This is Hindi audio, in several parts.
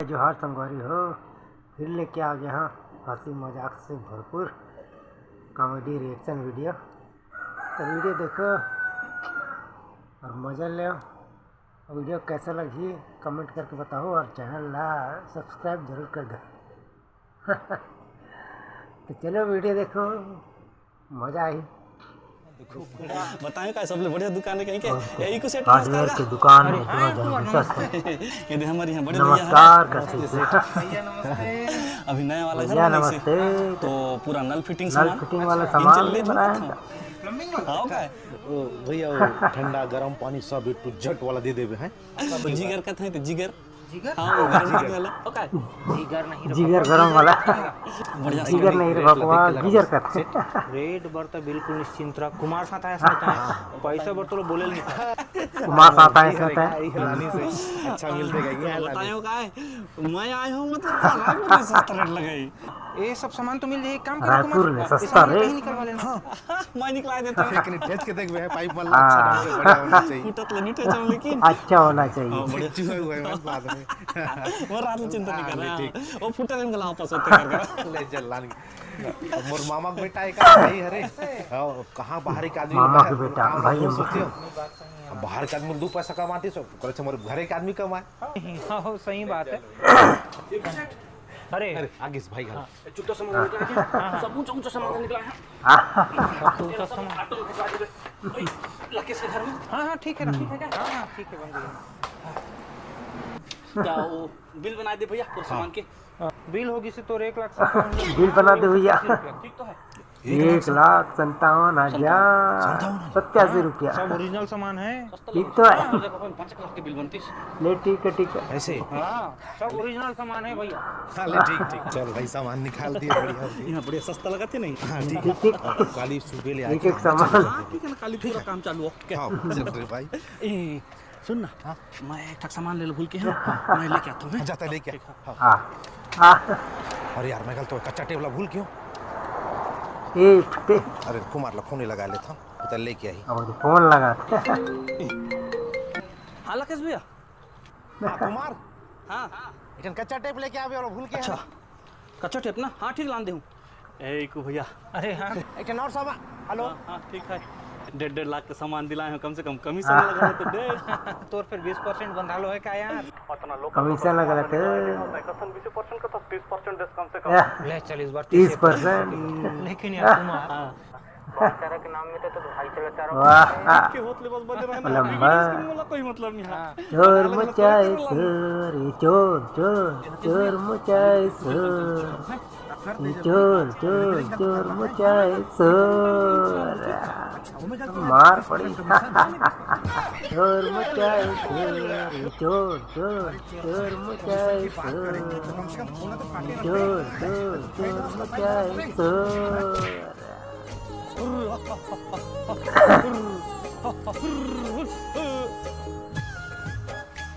जोहार संगवारी हो, फिर लेके आ गया हाँ हंसी मजाक से भरपूर कॉमेडी रिएक्शन वीडियो। तो वीडियो देखो और मज़ा ले। वीडियो कैसा लगी कमेंट करके बताओ और चैनल ला सब्सक्राइब जरूर कर दो। तो चलो वीडियो देखो, मज़ा आई। बताएं का सबले बढ़िया दुकान है कहीं के यही को सेट हार्डवेयर की दुकान है ये दे हमारे यहाँ बड़े नमस्कार करते अभी नया वाला घर भैया बना नमस्ते। तो पूरा नल फिटिंग वाला सामान बनाया हां का ओ भैया वो ठंडा गरम पानी सब एक टू झट वाला दे देबे हैं। जिगर कहते हैं तो जिगर हां वो गरम पानी वाला ओके जिगर गरम वाला बढ़िया जिगर नहीं रे भगवान जिगर कहते रेट बरता बिल्कुल निश्चिंत रह। कुमार साथ आया साथ पैसा बर तो बोले नहीं कुमार साथ आए साथ रानी से अच्छा मिलते गई है बताओ का मैं आया हूं मतलब बड़ा सस्ता रेट लगाई ये सब सामान तो मिल जाए। एक काम रायपुर में सस्ता रेट निकलवा लेना। मैं निकला देता हूं लेकिन टेस्ट के देख वे पाइप वाला अच्छा ढंग से बढ़िया होना चाहिए। फुटत ले नीचे जाऊं लेकिन अच्छा होना चाहिए। बढ़िया चूहे हुए हैं बाद में वो रात में चिंता नहीं कर रहा वो फुटत में गला वापस होते कर ले चल लान मोर मामा का बेटा है का भाई हरे कहां बाहर के आदमी मामा के बेटा भाई सोचियो बाहर के आदमी 2 पैसा कमाते सो करे मोर घरे के आदमी कमाए। हां सही बात है। अरे आगे से भाई घर चुपता सामान निकला है सब ऊंचा सामान निकला है तो सामान ऑटो भिजवा देबे लकेश के घर में। हां ठीक है ना हां ठीक है बन गया। क्या वो बिल बना दे भैया पूरे सामान के बिल होगी से तो 1,57,000 बिल बना दे भैया। ठीक तो है 1,57,87 रुपया सब ओरिजिनल सामान है। ठीक तो है। 5 लाख के बिल बनती ले ठीक है ऐसे हां सब ओरिजिनल सामान है भैया। हां ले ठीक चल भाई सामान निकाल दिए बढ़िया यहाँ बढ़िया सस्ता लगाते नहीं। हां ठीक काली सुबह ले एक सामान ठीक है ना काली पूरा काम चालू ओके। हां चल रे भाई ए सुन ना हाँ? मैं एक सामान ले भूल के हैं मैं लेके आता हूँ जाता लेके अरे यार मैं कल तो कच्चा टेबला भूल क्यों अरे कुमार ला फोन लगा लेता उधर लेके आई और फोन लगा हाँ लकेश भैया कुमार हाँ इधर कच्चा टेप लेके आवे और भूल के अच्छा कच्चा टेप ना हाँ ठीक लान दे हूँ ए को भैया अरे हां एक और सामान हेलो हाँ ठीक है 1.5 लाख का सामान दिलाए हो कम से कम कमीशन लगा तो दे तो फिर 20% बंधा लो है का यार उतना लोग कमीशन लगा लेते कसन 20% का तो 20% डिस्काउंट कम से कम ले चल इस बार 30%। लेकिन यार कुमार भाईचारा के नाम में तो भाई चलता रहो वाह के होतले बस बदे रहना लंबा वाला कोई मतलब नहीं है चोर मचाए चोर चोर मचाए चोर मचाए चोर मार पड़ी चोर मचाए चोर मचाए चोर मचाए चोर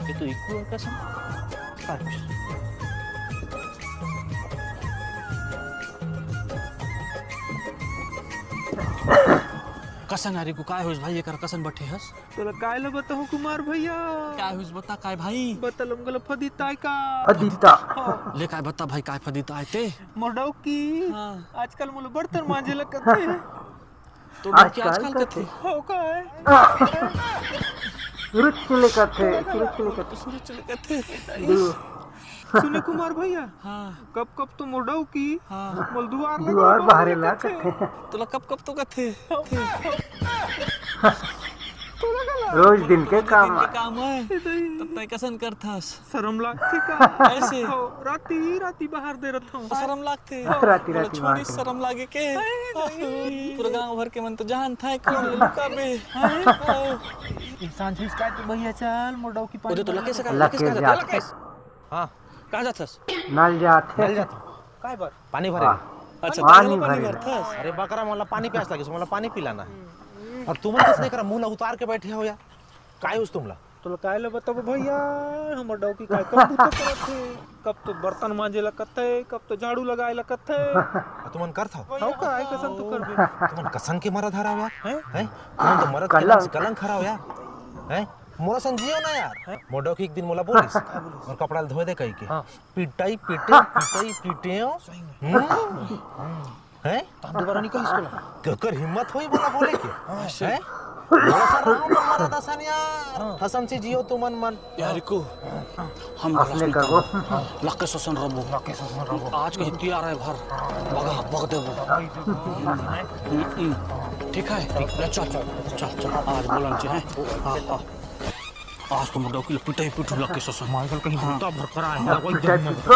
itu ikut ke sana harus कसन आरे को काय होइस भाई एकर कसन बठे हस तोला कायला बताऊं कुमार भैया काय होइस बता काय भाई बतलम गल फदीताय का अदिता ले काय बता भाई काय फदीता आते मोडौ की हां आजकल मुल बर्तन मांजे लगते तो आजकल करते हो काय सूरज चले करते सुने कुमार भैया हां कब तो मोडौ की हां मोल दुआर बाहर ला करते तोला कब तो कथे रोज दिन के काम है तब तय कसन करथस शर्म लागती का ऐसे हो राती बाहर दे रहा हूं शर्म लागते राती छोड़ी शर्म लागे के पूरा गांव भर के मन तो जान था कौन लुका बे इंसान जिस का तो भैया चल मोडौ की पानी तो लकेश लकेश हां कहां जाथस नल जाते काय बर पानी भरे अच्छा पानी पानी भरे। भरथस अरे बकरा मला पानी प्यास लगी मला पानी पिलाना है और तुम किस नहीं करा मुंह उतार के बैठे हो यार काय उस तुमला तो कायला बताओ भैया हमर डौ की काय कब तो करत थे कब तो बर्तन मांजे लगते कब तो झाड़ू लगाए लगते तुमन करत हो हो काय कसन तो करबे तुमन कसन के मरद हराव यार हैं हैं तुमन तो मरद के कलंक हराव यार हैं मोला समझियो ना यार मोडो की एक दिन मोला बोलिस और कपड़ा धोए दे कही के पिटाई पिटे पिटाई पिटे हैं दोबारा निकल इसको कर हिम्मत होई बोला बोले के हैं मोला सा रहो मारा दसन यार हसन से जियो तू मन मन यार को हम असले करबो लक्के ससन रबो आज के तैयार है भर बगा बग देबो ठीक है ले चल चल चल आज बोलन छे हां हां आज तो मोडो की पिटाई पिटू लक्के ससन माइकल कहीं भूता भर कर आया कोई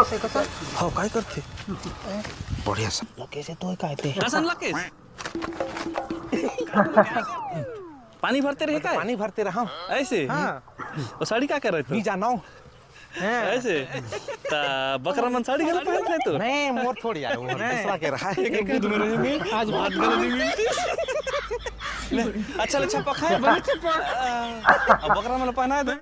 से कसं हां काय करते बढ़िया सब कैसे तो काय ते कसन लक्के पानी भरते रहे क्या पानी भरते रहा ऐसे वो साड़ी क्या कर रहे थे नहीं जानो ऐसे ता बकरा मन साड़ी गल पहन रहे तो नहीं मोर थोड़ी यार वो दूसरा के रहा है एक दूध में रहेंगे आज भात गल नहीं मिलती ले अच्छा ले छप्पा खाए बने छप्पा अब बकरा मन पहना दे